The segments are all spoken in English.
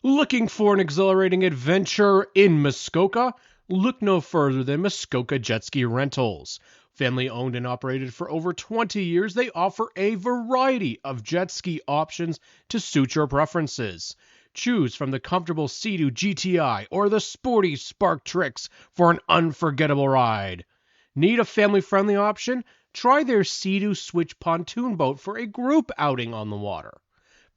Looking for an exhilarating adventure in Muskoka? Look no further than Muskoka Jet Ski Rentals. Family owned and operated for over 20 years, they offer a variety of jet ski options to suit your preferences. Choose from the comfortable Sea-Doo GTI or the sporty Spark Tricks for an unforgettable ride. Need a family-friendly option? Try their Sea-Doo Switch pontoon boat for a group outing on the water.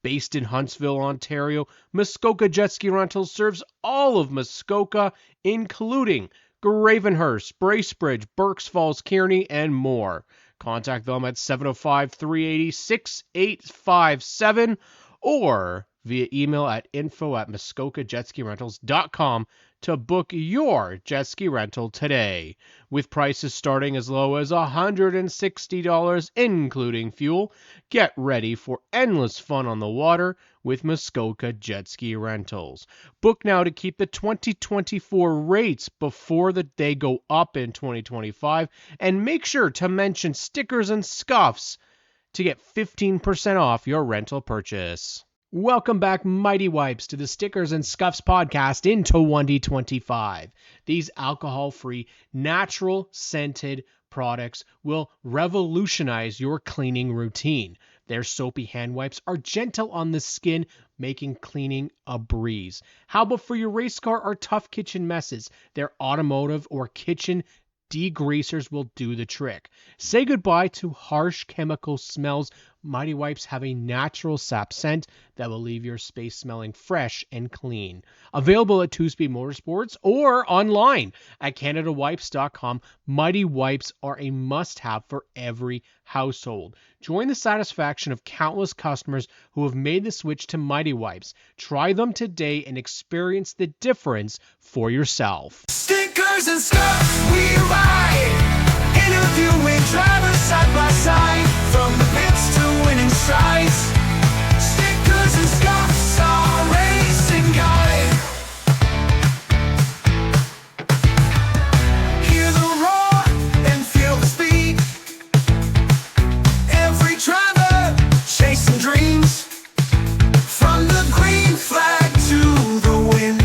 Based in Huntsville, Ontario, Muskoka Jet Ski Rentals serves all of Muskoka, including Gravenhurst, Bracebridge, Berks Falls, Kearney, and more. Contact them at 705-380-6857 or via email at info@muskokajetskirentals.com to book your jet ski rental today. With prices starting as low as $160, including fuel, get ready for endless fun on the water with Muskoka Jet Ski Rentals. Book now to keep the 2024 rates before they go up in 2025, and make sure to mention Stickers and Scuffs to get 15% off your rental purchase. Welcome back, Mighty Wipes, to the Stickers and Scuffs Podcast in 2025. These alcohol-free, natural-scented products will revolutionize your cleaning routine. Their soapy hand wipes are gentle on the skin, making cleaning a breeze. How about for your race car or tough kitchen messes? Their automotive or kitchen degreasers will do the trick. Say goodbye to harsh chemical smells. Mighty Wipes have a natural sap scent that will leave your space smelling fresh and clean. Available at Two Speed Motorsports or online at CanadaWipes.com. Mighty Wipes are a must-have for every household. Join the satisfaction of countless customers who have made the switch to Mighty Wipes. Try them today and experience the difference for yourself. Stickers and Scuffs, we ride. Interviewing drivers side by side, from the pits to winning strides. Stickers and Scuffs, our racing guide. Hear the roar and feel the speed. Every driver chasing dreams, from the green flag to the win.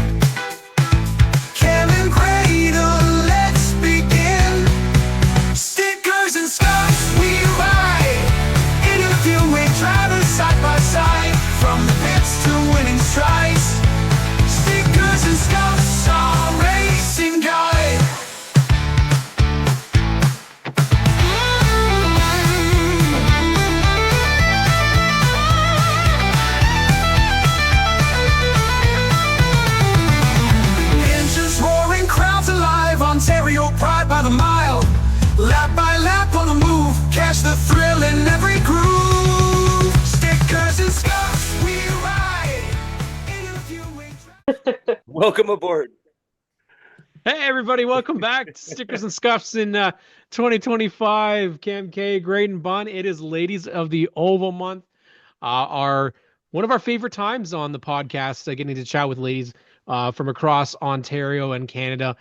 Cam and Graydon, let's begin. Stickers and Scuffs, we ride. Interviewing drivers side by side, from the pits to winning strides. Stickers and Scuffs, our racing guide. Engines roaring, crowds alive, Ontario pride by the mile. Lap by lap on the move, catch the thrill in every groove. Stickers and Scuffs, we ride. Interviewing. Welcome aboard. Hey everybody, welcome back to Stickers and Scuffs in 2025. Cam K, Graydon Bun. It is Ladies of the Oval month. One of our favorite times on the podcast, getting to chat with ladies from across Ontario and Canada.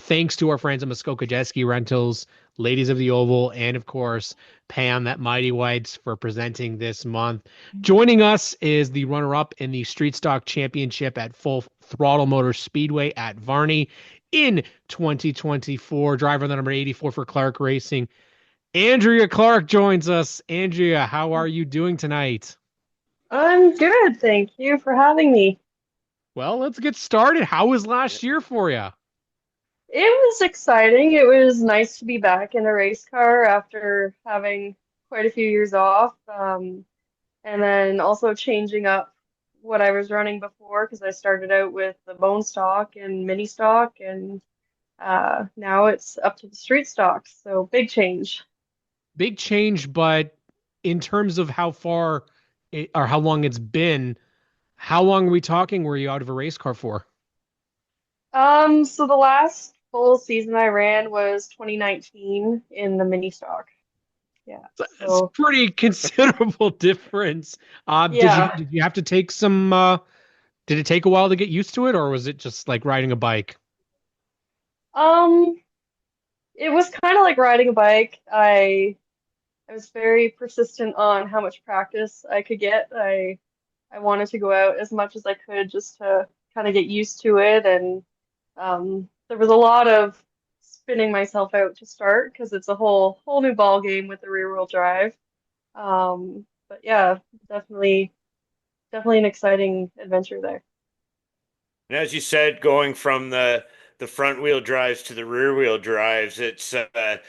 Thanks to our friends at Muskoka Jet Ski Rentals, Ladies of the Oval, and of course Pam at Mighty Wipes for presenting this month. Joining us is the runner-up in the Street Stock Championship at Full Throttle Motor Speedway at Varney in 2024. Driver number 84 for Clarke Racing. Andrea Clarke joins us. Andrea, how are you doing tonight? I'm good, thank you for having me. Well, let's get started. How was last year for you? It was exciting. It was nice to be back in a race car after having quite a few years off. And then also changing up what I was running before, because I started out with the bone stock and mini stock, and now it's up to the street stocks. So big change. Big change, but in terms of how far or how long it's been, how long are we talking? Were you out of a race car for? So the last full season I ran was 2019 in the mini stock. Yeah. That's So pretty considerable difference. yeah. Did you have to take some? Did it take a while to get used to it, or was it just like riding a bike? Um, it was kind of like riding a bike. I was very persistent on how much practice I could get. I I wanted to go out as much as I could just to kind of get used to it. And there was a lot of spinning myself out to start because it's a whole new ball game with the rear wheel drive. But yeah, definitely definitely an exciting adventure there. And as you said, going from the front wheel drives to the rear wheel drives, it's a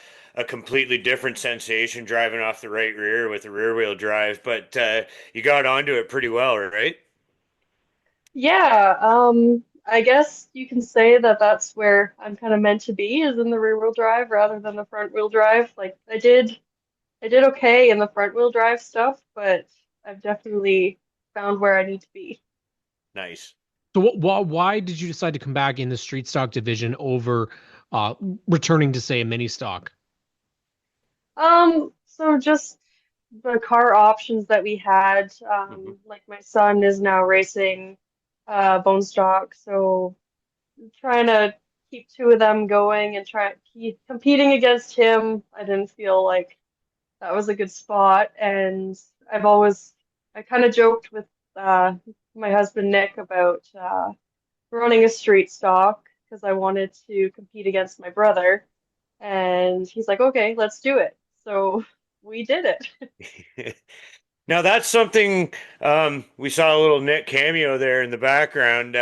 completely different sensation driving off the right rear with the rear wheel drive. But you got onto it pretty well, right? Yeah, I guess you can say that that's where I'm kind of meant to be is in the rear wheel drive rather than the front wheel drive. Like I did okay in the front wheel drive stuff, but I've definitely found where I need to be. Nice. So why did you decide to come back in the street stock division over uh, returning to say a mini stock? So just the car options that we had, Hmm. like my son is now racing bone stock, so trying to keep two of them going and try keep competing against him, I didn't feel like that was a good spot. And I've always, I kind of joked with uh, my husband Nick about running a street stock because I wanted to compete against my brother. And he's like, okay, let's do it. So we did it. Now that's something we saw a little Nick cameo there in the background.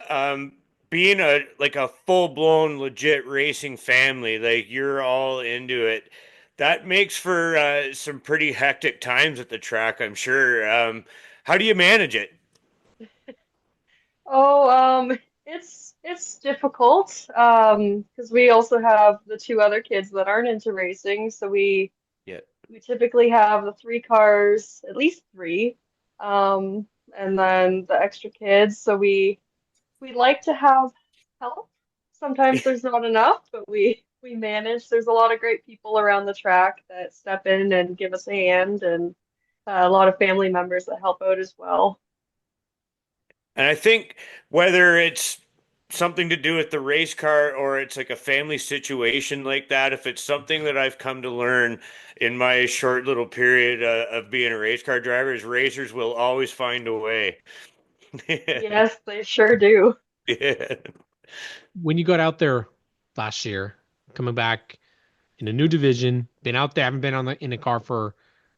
Um, Being a full blown legit racing family, like you're all into it. That makes for some pretty hectic times at the track, I'm sure. How do you manage it? Oh, it's difficult because we also have the two other kids that aren't into racing, so Yeah. we typically have the three cars, at least three, and then the extra kids. So we like to have help. Sometimes there's not enough, but we manage. There's a lot of great people around the track that step in and give us a hand, and a lot of family members that help out as well. And I think whether it's something to do with the race car or it's like a family situation like that, if it's something that I've come to learn in my short little period of being a race car driver, is racers will always find a way. Yes, they sure do. Yeah. When you got out there last year, coming back in a new division, been out there, haven't been in a car for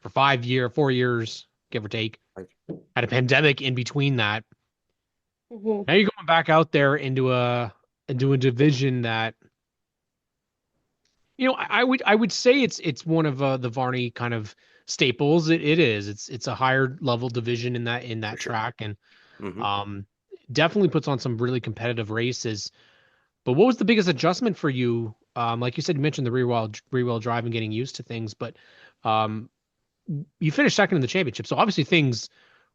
5 year, 4 years, give or take. Had a pandemic in between that. Mhm. Now you're going back out there into a division that I would say it's one of the Varney kind of staples. It is. It's a higher level division in that For sure. track, and Hmm. um definitely puts on some really competitive races. But what was the biggest adjustment for you? Like you said, you mentioned the rear wheel drive and getting used to things, but um, you finished second in the championship, so obviously things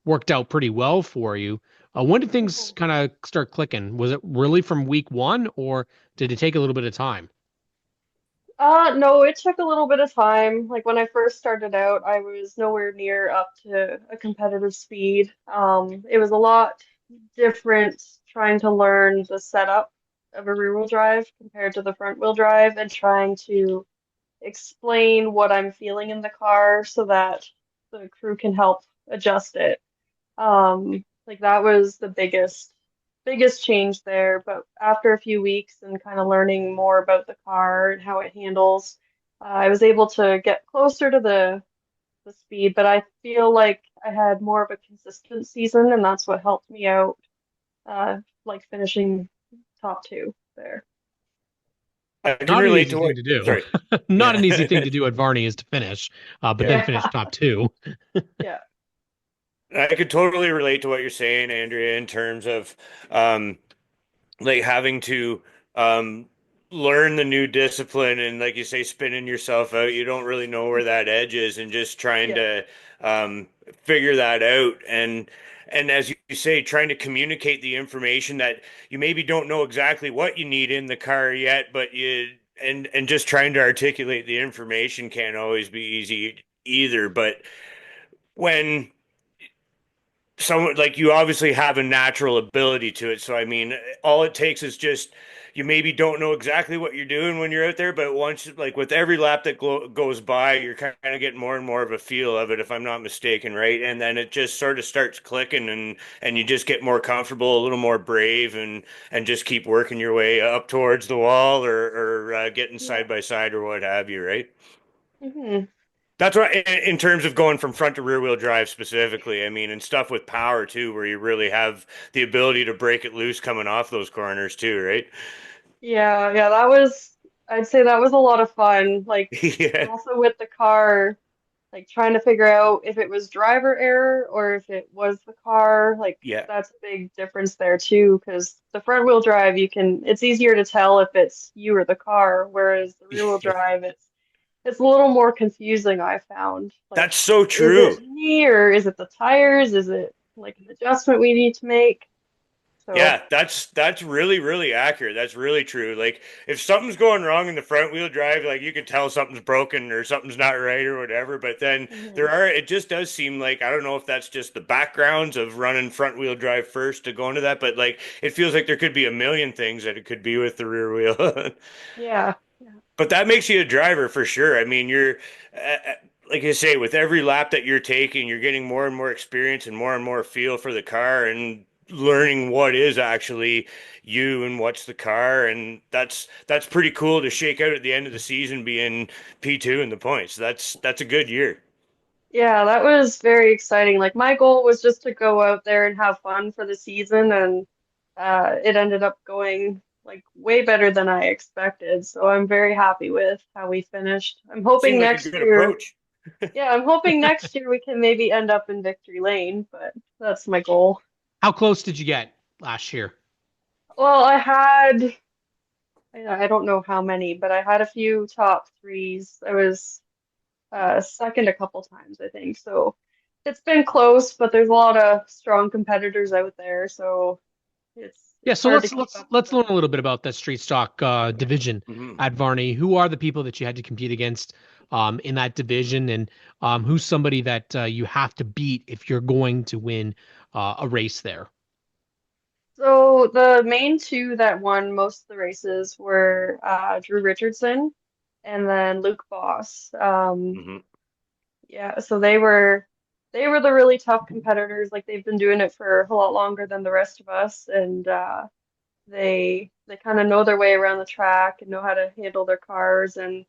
worked out pretty well for you. When did things Mhm. kind of start clicking? Was it really from week one, or did it take a little bit of time? No, it took a little bit of time. Like when I first started out, I was nowhere near up to a competitive speed. It was a lot different trying to learn the setup of a rear wheel drive compared to the front wheel drive and trying to explain what I'm feeling in the car so that the crew can help adjust it. Like that was the biggest change there. But after a few weeks and kind of learning more about the car and how it handles, I was able to get closer to the speed. But I feel like I had more of a consistent season, and that's what helped me out, like finishing top two there. I can Not an relate easy to thing what. to do. Sorry. Not an easy thing Yeah. to do at Varney is to finish, but then Yeah. finish Yeah. top two. Yeah. I could totally relate to what you're saying, Andrea, in terms of um, like having to um, learn the new discipline and, like you say, spinning yourself out. You don't really know where that edge is, and just trying Yeah. to figure that out. And as you say, trying to communicate the information that you maybe don't know exactly what you need in the car yet, but you and just trying to articulate the information can't always be easy either. But when someone like you obviously have a natural ability to it. So I mean, all it takes is just you maybe don't know exactly what you're doing when you're out there, but once like with every lap that goes by, you're kind of getting more and more of a feel of it, if I'm not mistaken, right? And then it just sort of starts clicking, and you just get more comfortable, a little more brave, and just keep working your way up towards the wall or getting Yeah. side by side or what have you, right? Hmm. That's right. In terms of going from front to rear wheel drive specifically, I mean, and stuff with power too, where you really have the ability to break it loose coming off those corners too, right? Yeah, yeah, I'd say that was a lot of fun. Like, Yeah, also with the car, like trying to figure out if it was driver error or if it was the car. Like, yeah, that's a big difference there too, because the front wheel drive, it's easier to tell if it's you or the car, whereas the rear wheel drive, it's a little more confusing, I found. Like, that's so is it true. me or is it the tires? Is it like an adjustment we need to make? So, Yeah, that's really accurate. That's really true. Like if something's going wrong in the front wheel drive, like you can tell something's broken or something's not right or whatever. But then mhm. it just does seem like I don't know if that's just the backgrounds of running front wheel drive first to go into that, but like it feels like there could be a million things that it could be with the rear wheel. Yeah. Yeah. But that makes you a driver for sure. I mean, you're like I say, with every lap that you're taking, you're getting more and more experience and more feel for the car and learning what is actually you and what's the car, and that's pretty cool to shake out at the end of the season being P2 in the points. That's a good year. Yeah, that was very exciting. Like my goal was just to go out there and have fun for the season, and it ended up going like way better than I expected. So I'm very happy with how we finished. I'm hoping Seemed like a next good year, approach. yeah, I'm hoping next year we can maybe end up in victory lane, but that's my goal. How close did you get last year? Well, I don't know how many, but I had a few top threes. I was second a couple times, I think. So it's been close, but there's a lot of strong competitors out there, so Yeah, it's so hard to let's keep let's up with let's learn them. a little bit about that street stock division Mhm. at Varney. Who are the people that you had to compete against in that division, and who's somebody that you have to beat if you're going to win a race there? So the main two that won most of the races were Drew Richardson and then Luke Boss. Mhm. Yeah, so they were the really tough competitors. Like they've been doing it for a lot longer than the rest of us, and they kind of know their way around the track and know how to handle their cars, and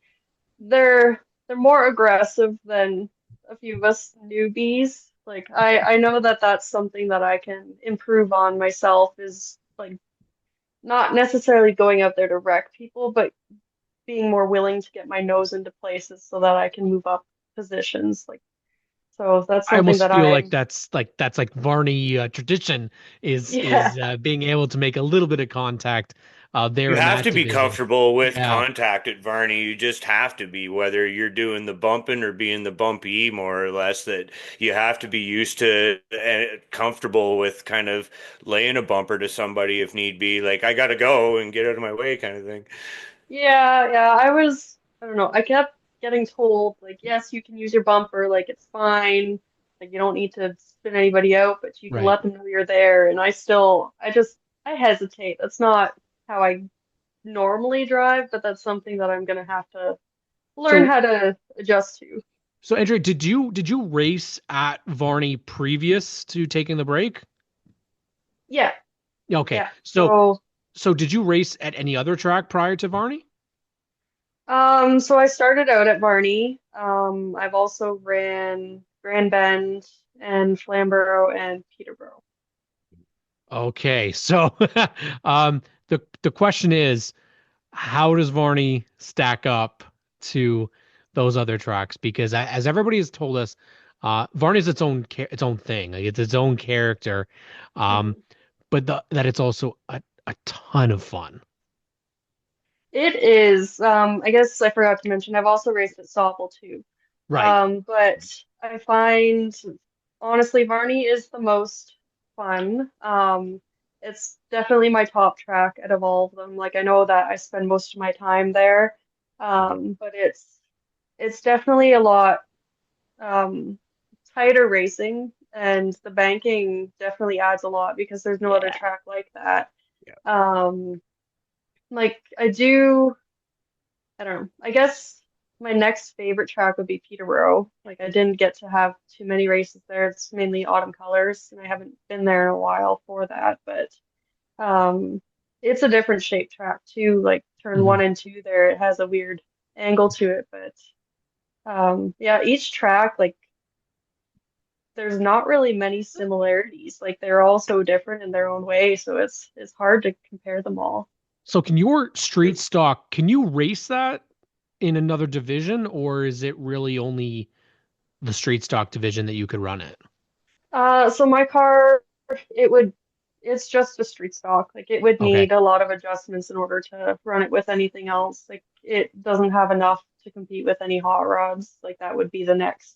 they're more aggressive than a few of us newbies. Like I know that that's something that I can improve on myself is like not necessarily going out there to wreck people, but being more willing to get my nose into places so that I can move up positions. Like so that's I something almost that feel like I'm that's like Varney tradition is yeah. is being able to make a little bit of contact there You in have that to be division. comfortable with Yeah, contact at Varney. You just have to be, whether you're doing the bumping or being the bumpy, more or less, that you have to be used to and comfortable with kind of laying a bumper to somebody if need be. Like, I gotta go and get out of my way kind of thing. Yeah, yeah. I don't know. I kept getting told, like, yes, you can use your bumper, like, it's fine. Like, you don't need to spin anybody out, but you can right. let them know you're there. And I hesitate. That's not how I normally drive, but that's something that I'm gonna have to learn So how to adjust to. so Andrea, did you race at Varney previous to taking the break? Yeah, Yeah, okay. yeah. So did you race at any other track prior to Varney? So I started out at Varney. I've also ran Grand Bend and Flamborough and Peterborough. Okay. So the question is, how does Varney stack up to those other tracks? Because as everybody has told us, Varney's its own thing. Like it's its own character. Um, but that it's also a ton of fun. It is. I guess I forgot to mention, I've also raced at Stoffel too. Right. But I find honestly Varney is the most fun. It's definitely my top track out of all of them. Like I know that I spend most of my time there. Mhm. But it's definitely a lot um tighter racing and the banking definitely adds a lot because there's no other Yeah. track like that. Yeah. Like I don't know. I guess my next favorite track would be Peterborough. Like I didn't get to have too many races there. It's mainly autumn colors, and I haven't been there in a while for that. But it's a different shape track too. Like turn 1 and 2 there, it has a weird angle to it. But yeah, each track, like there's not really many similarities. Like they're all so different in their own way, so it's hard to compare them all. So can your street stock, can you race that in another division, or is it really only the street stock division that you could run it? So my car, it would, it's just a street stock. Like it would Okay. need a lot of adjustments in order to run it with anything else. Like it doesn't have enough to compete with any hot rods. Like that would be the next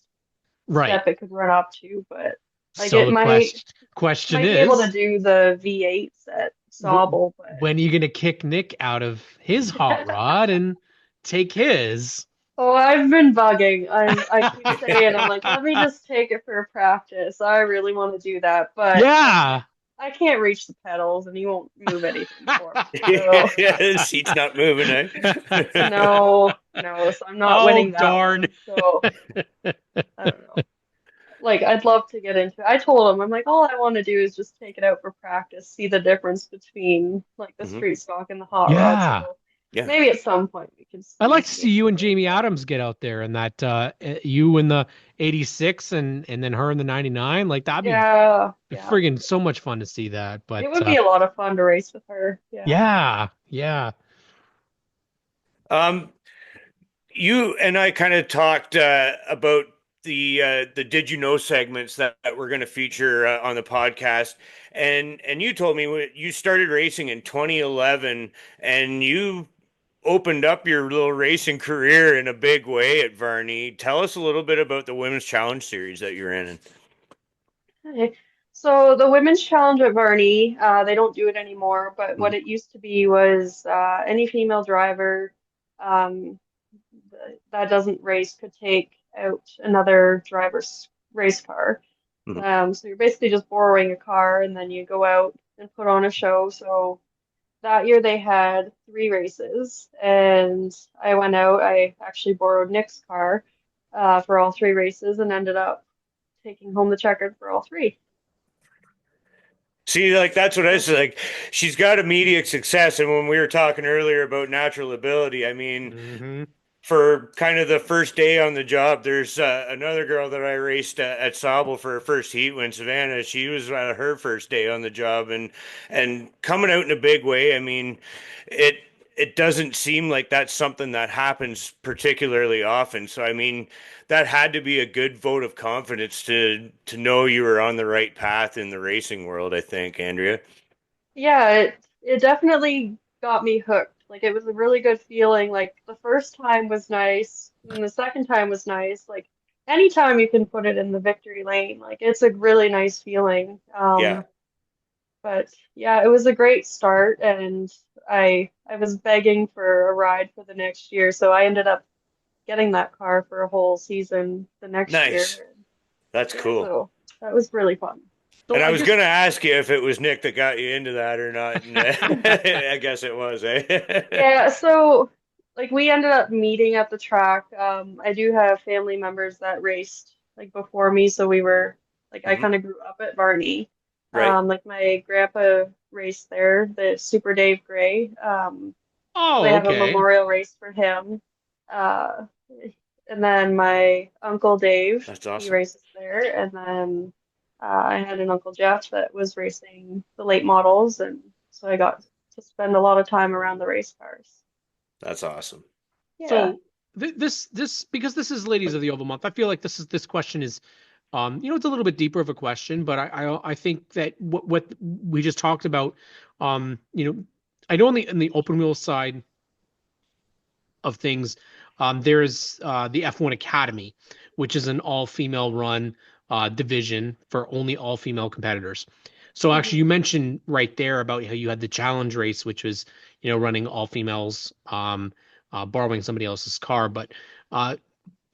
Right. step it could run up to. But like So it the question might be able to is, do the V8s at Sauble, but when are you going to kick Nick out of his hot rod and take his? oh, I've been bugging. I keep saying I'm like, let me just take it for practice. I really want to do that, but Yeah. I can't reach the pedals and he won't move anything for me. So Yeah, the seat's not moving, eh? no, so I'm not Oh, winning that darn. one. So I don't know. Like I'd love to get into it. I told him, I'm like, all I want to do is just take it out for practice, see the difference between like the Mhm. street stock and the hot Yeah. rods. So Yeah. maybe at some point we can I'd like to see see you and Jamie Adams get out there and that you in the 86 and then her in the 99. Like that'd be yeah, friggin' so much fun to see that. But it would be a lot of fun to race with her. yeah. You and I kind of talked about the did you know segments that we're going to feature on the podcast, and you told me you started racing in 2011, and you opened up your little racing career in a big way at Varney. Tell us a little bit about the Women's Challenge Series that you're in. Okay. So the Women's Challenge at Varney, they don't do it anymore, but what it used to be was any female driver um, that doesn't race could take out another driver's race car. So you're basically just borrowing a car and then you go out and put on a show. So that year they had 3 races, and I went out. I actually borrowed Nick's car for all 3 races and ended up taking home the checkered for all 3. See, like that's what I said. Like she's got immediate success, and when we were talking earlier about natural ability, I mean, for kind of the first day on the job, there's another girl that I raced at Sauble for her first heat win, Savannah. She was her first day on the job, and coming out in a big way. I mean, it doesn't seem like that's something that happens particularly often. So I mean, that had to be a good vote of confidence to know you were on the right path in the racing world, I think, Andrea. Yeah, it definitely got me hooked. Like it was a really good feeling. Like the first time was nice, and the second time was nice. Like anytime you can put it in the victory lane, like it's a really nice feeling. Yeah. But yeah, it was a great start, and I was begging for a ride for the next year, so I ended up getting that car for a whole season the next Nice. year. That's cool. So that was really fun. So And I was guess- going to ask you if it was Nick that got you into that or not. And, I guess it was, eh? Yeah, so like we ended up meeting at the track. I do have family members that raced like before me, so we were like I kind of grew up at Varney. Right. Like my grandpa raced there, the Super Dave Gray. Oh, They have a okay. memorial race for him. And then my uncle Dave, That's he awesome. races there. And then I had an uncle Jeff that was racing the late models, and so I got to spend a lot of time around the race cars. That's awesome. Yeah. So this because this is Ladies of the Oval Month, I feel like this question is it's a little bit deeper of a question, but I think that what we just talked about, I know in the open wheel side of things, there's the F1 Academy, which is an all-female run division for only all-female competitors. So actually, you mentioned right there about how you had the challenge race, which was running all females, borrowing somebody else's car. But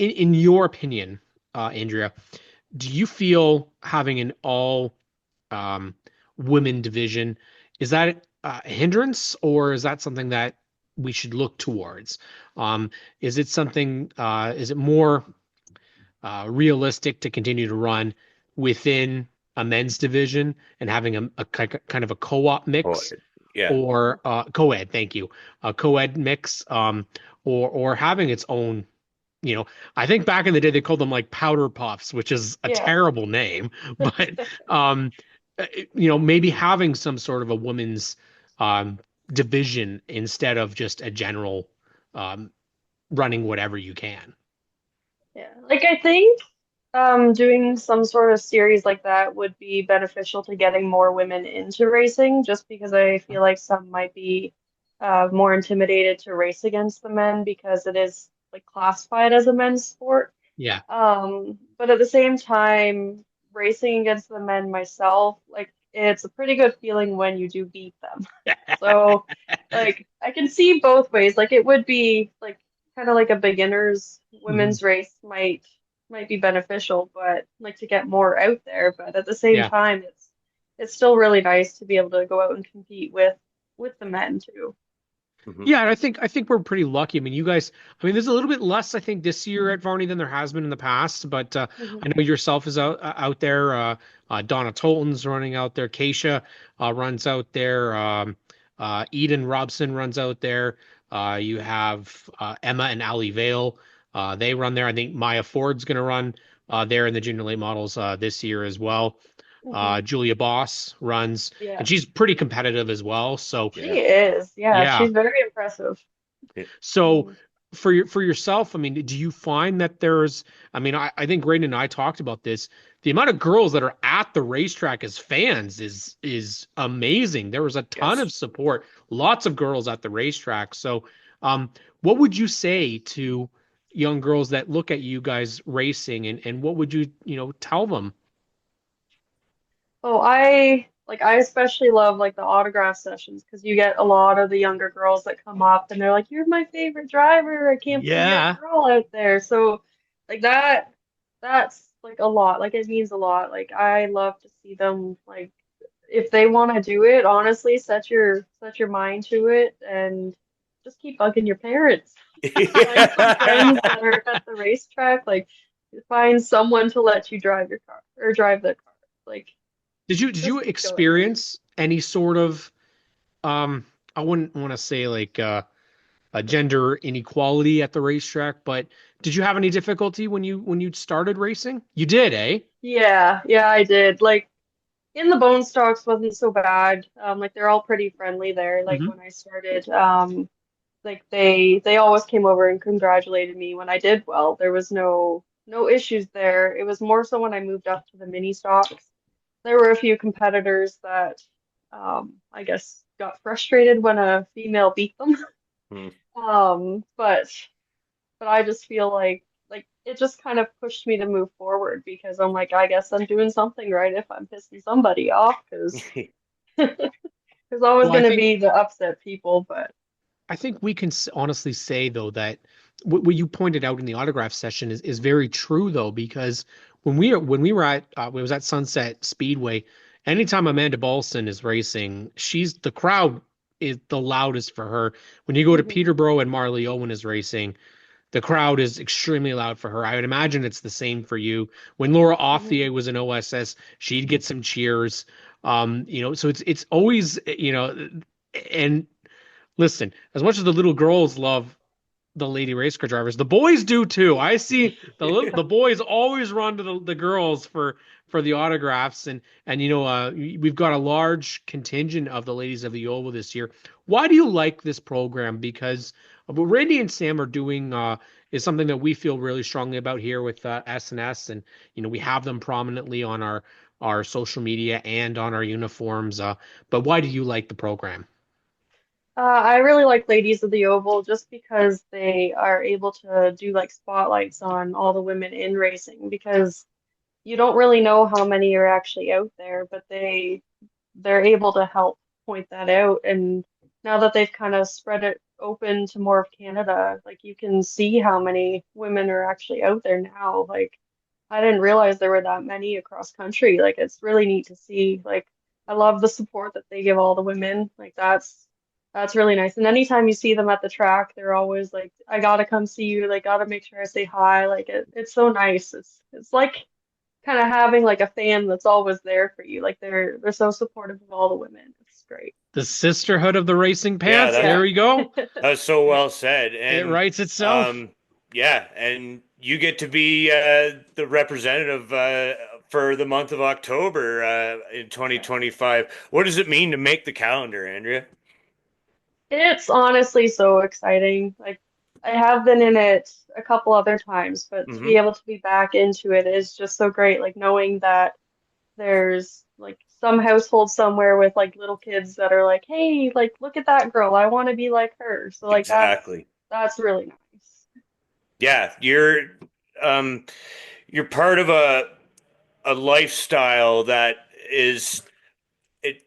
in your opinion, Andrea, do you feel having an all um, women division, is that a hindrance, or is that something that we should look towards? Is it something, is it more realistic to continue to run within a men's division and having a kind of a co-op Oh, mix, yeah. or co-ed, thank you, a co-ed mix, or having its own, you know, I think back in the day they called them like powder puffs, which is a Yeah. terrible name, but um, maybe having some sort of a women's um, division instead of just a general um, running whatever you can. Yeah. Like I think doing some sort of series like that would be beneficial to getting more women into racing, just because I feel like some might be more intimidated to race against the men because it is like classified as a men's sport. Yeah. But at the same time, racing against the men myself, like it's a pretty good feeling when you do beat them. So, like, I can see both ways. Like, it would be like kind of like a beginner's Mhm. women's race might be beneficial, but like to get more out there. But at the same Yeah. time, it's still really nice to be able to go out and compete with the men too. Mhm. Yeah, and I think we're pretty lucky. I mean, you guys, I mean, there's a little bit less, I think, this year at Varney than there has been in the past. But I Mhm. know yourself is out there. Donna Tolton's running out there. Keisha runs out there. Eden Robson runs out there. You have Emma and Ali Vale. They run there. I think Maya Ford's going to run there in the junior late models this year as well. Mhm. Julia Boss runs, Yeah, and she's pretty competitive as well. So Yeah. she is. Yeah, yeah. she's very impressive. Yeah. So Mhm. for yourself, I mean, do you find that there's, I mean, I think Graydon and I talked about this. The amount of girls that are at the racetrack as fans is amazing. There was a ton Yes. of support, lots of girls at the racetrack. So, um, what would you say to young girls that look at you guys racing, and what would you, tell them? Oh, I especially love like the autograph sessions because you get a lot of the younger girls that come up and they're like, "You're my favorite driver. I can't believe you're a Yeah. girl out there." So like that's like a lot. Like it means a lot. Like I love to see them like if they want to do it, honestly, set your mind to it and just keep bugging your parents. Find some friends that are at the racetrack, like find someone to let you drive your car or drive their car. Like Did you just keep going. experience any sort of um I wouldn't want to say like a gender inequality at the racetrack, but did you have any difficulty when you started racing? You did, eh? Yeah, yeah, I did. Like in the bone stocks wasn't so bad. Like they're all pretty friendly there. Like Hmm. when I started, like they always came over and congratulated me when I did well. There was no issues there. It was more so when I moved up to the mini stocks. There were a few competitors that I guess got frustrated when a female beat them. Hmm. But I just feel like it just kind of pushed me to move forward because I'm like, I guess I'm doing something right if I'm pissing somebody off because there's always Well, I going to think be the upset people, but I think we can honestly say though that what you pointed out in the autograph session is very true though, because when we were at we was at Sunset Speedway, anytime Amanda Balson is racing, the crowd is the loudest for her. When you go to mhm, Peterborough and Marley Owen is racing, the crowd is extremely loud for her. I would imagine it's the same for you. When Laura mhm. Ofthier was in OSS, she'd get some cheers. So it's always, and listen, as much as the little girls love the lady race car drivers, the boys do too. I see the boys always run to the girls for the autographs, and we've got a large contingent of the ladies of the oval this year. Why do you like this program? Because what Randy and Sam are doing is something that we feel really strongly about here with SNS, and we have them prominently on our social media and on our uniforms. But why do you like the program? I really like Ladies of the Oval just because they are able to do like spotlights on all the women in racing because you don't really know how many are actually out there, but they're able to help point that out. And now that they've kind of spread it open to more of Canada, like you can see how many women are actually out there now. Like I didn't realize there were that many across country. Like it's really neat to see. Like I love the support that they give all the women. Like that's really nice. And anytime you see them at the track, they're always like, I gotta come see you. Like gotta make sure I say hi. Like it's so nice. It's like kind of having like a fan that's always there for you. Like they're so supportive of all the women. It's great. The sisterhood of the racing Yeah, pants. that, There Yeah. we go. that's so well said. It And writes itself. yeah, and you get to be the representative for the month of October in 2025. What does it mean to make the calendar, Andrea? It's honestly so exciting. Like I have been in it a couple other times, but to Hmm. be able to be back into it is just so great. Like knowing that there's like some household somewhere with like little kids that are like, hey, like look at that girl. I want to be like her. So like Exactly. that's really nice. Yeah, um, you're part of a lifestyle that is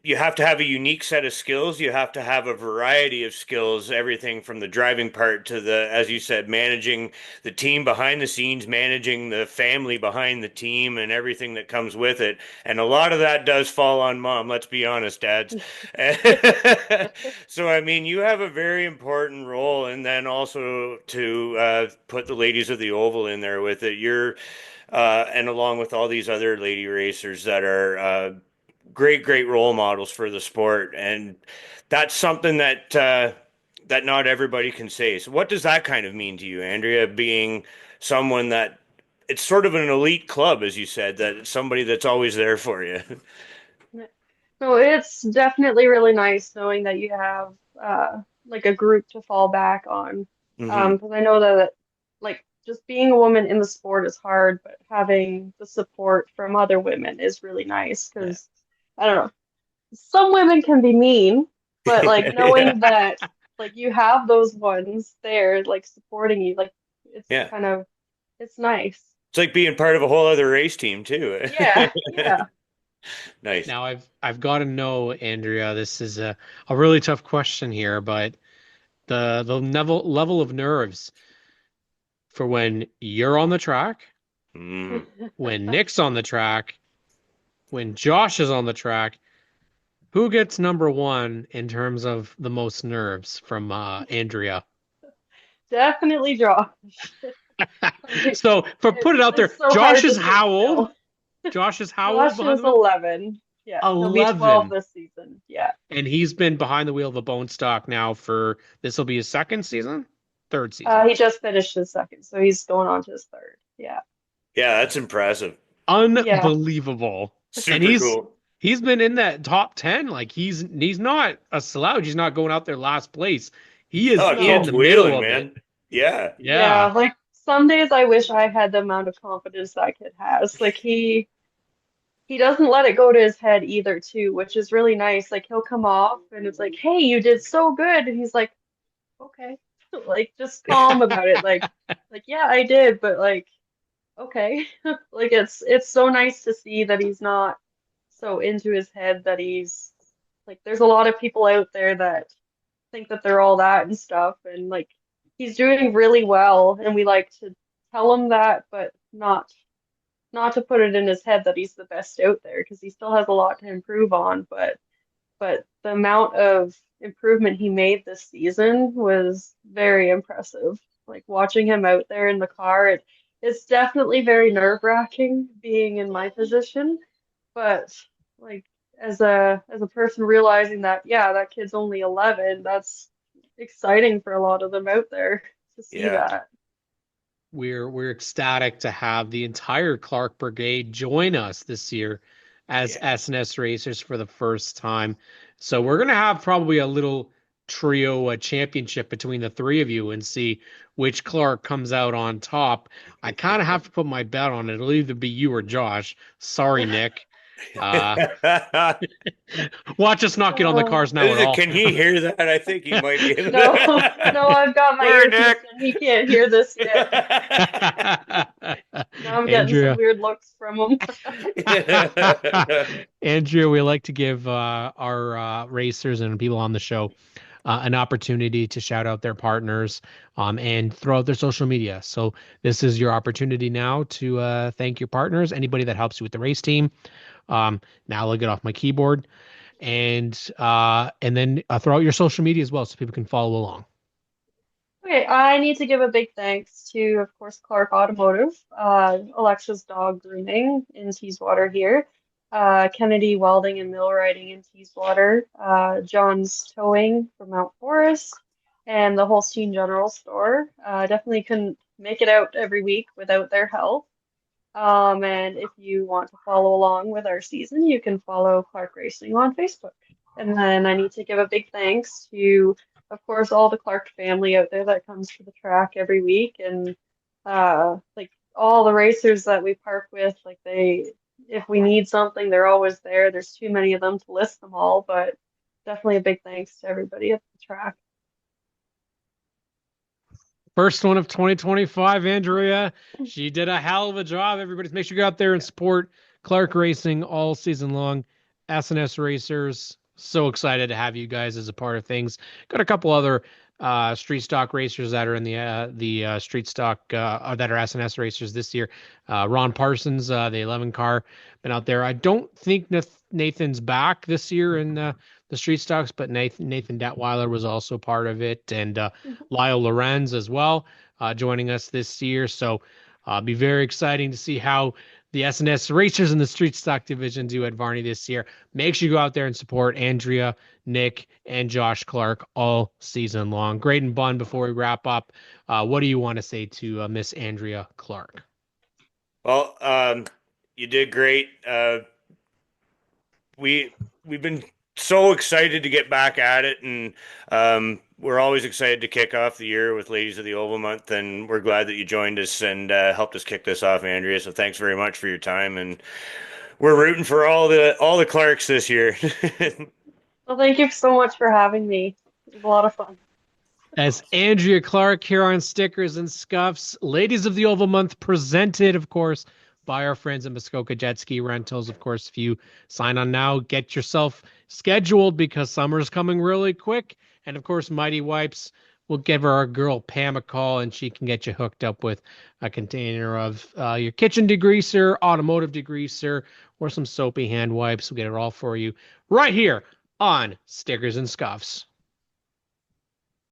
you have to have a unique set of skills. You have to have a variety of skills, everything from the driving part to the, as you said, managing the team behind the scenes, managing the family behind the team, and everything that comes with it. And a lot of that does fall on mom. Let's be honest, dads. So, I mean, you have a very important role, and then also to put the ladies of the oval in there with it. And along with all these other lady racers that are great role models for the sport, and that's something that not everybody can say. So, what does that kind of mean to you, Andrea? Being someone that it's sort of an elite club, as you said, that it's somebody that's always there for you. So it's definitely really nice knowing that you have like a group to fall back on. Hmm. Because I know that like just being a woman in the sport is hard, but having the support from other women is really nice Yeah. because I don't know, some women can be mean, but like Yeah. knowing that like you have those ones there like supporting you, like it's Yeah. kind of it's nice. It's like being part of a whole other race team too. Yeah, yeah. Nice. Now I've got to know, Andrea, this is a really tough question here, but the level of nerves for when you're on the track, Mm. when Nick's on the track, when Josh is on the track, who gets number one in terms of the most nerves from Andrea? Definitely Josh. Like, So for put it out there, it's so Josh hard to is sit how old? still. Josh is how old Josh behind is the wheel? 11. Yeah, he'll be 12 11. this season. Yeah. And he's been behind the wheel of a bone stock now for this will be his second season? Third season. He just finished his second, so he's going on to his third. Yeah. Yeah, that's impressive. Yeah. Unbelievable. And Super cool. he's been in that top 10. Like he's not a slouch. He's not going out there last place. He is Oh, it in keeps the middle wheeling, of it. man. Yeah. Yeah, Yeah. like some days I wish I had the amount of confidence that kid has. Like he doesn't let it go to his head either, too, which is really nice. Like he'll come off and it's like, "Hey, you did so good." And he's like, "Okay." Like just calm about it. Like yeah, I did, but like okay. Like it's so nice to see that he's not so into his head that he's like there's a lot of people out there that think that they're all that and stuff and like he's doing really well and we like to tell him that but not to put it in his head that he's the best out there because he still has a lot to improve on but the amount of improvement he made this season was very impressive. Like watching him out there in the car, it's definitely very nerve-wracking being in my position, but like as a person realizing that yeah, that kid's only 11, that's exciting for a lot of them out there to see Yeah. that. We're ecstatic to have the entire Clark Brigade join us this year as Yeah. SNS racers for the first time. So we're gonna have probably a little trio, a championship between the three of you and see which Clark comes out on top. I kind of have to put my bet on it. It'll either be you or Josh. Sorry, Nick. Uh, watch us not get on the Oh, cars now at all. Can he hear that? I think he might be able no, to. no, I've got my Sorry, earpiece Nick. and he can't hear this yet. Now I'm getting Andrea. some weird looks from him. Andrea, we like to give our racers and people on the show an opportunity to shout out their partners and throw out their social media. So this is your opportunity now to thank your partners, anybody that helps you with the race team. Now I'll get off my keyboard and then throw out your social media as well so people can follow along. Okay, I need to give a big thanks to, of course, Clarke Automotive, Alexa's Dog Grooming in Teeswater here, Kennedy Welding and Mill Writing in Teeswater, John's Towing from Mount Forest, and the Holstein General Store. Definitely couldn't make it out every week without their help. And if you want to follow along with our season, you can follow Clarke Racing on Facebook. And then I need to give a big thanks to, of course, all the Clarke family out there that comes to the track every week, and like all the racers that we park with, like if we need something, they're always there. There's too many of them to list them all, but definitely a big thanks to everybody at the track. First one of 2025, Andrea. She did a hell of a job. Everybody, make sure you go out there and support Clarke Racing all season long. SNS Racers, so excited to have you guys as a part of things. Got a couple other street stock racers that are in the street stock that are SNS racers this year. Ron Parsons, the 11 car, been out there. I don't think Nathan's back this year in the street stocks, but Nathan Detweiler was also part of it, and Lyle Lorenz as well, joining us this year. So be very exciting to see how the SNS racers in the street stock division do at Varney this year. Make sure you go out there and support Andrea, Nick, and Josh Clarke all season long. Graydon Bunn, before we wrap up, what do you want to say to Miss Andrea Clarke? Well, you did great. We've been so excited to get back at it, and we're always excited to kick off the year with Ladies of the Oval Month, and we're glad that you joined us and helped us kick this off, Andrea. So thanks very much for your time, and we're rooting for all the Clarks this year. Well, thank you so much for having me. It was a lot of fun. As Andrea Clarke here on Stickers and Scuffs, Ladies of the Oval Month, presented, of course, by our friends at Muskoka Jet Ski Rentals. Of course, if you sign on now, get yourself scheduled because summer's coming really quick. And of course, Mighty Wipes will give our girl Pam a call, and she can get you hooked up with a container of your kitchen degreaser, automotive degreaser, or some soapy hand wipes. We'll get it all for you right here on Stickers and Scuffs.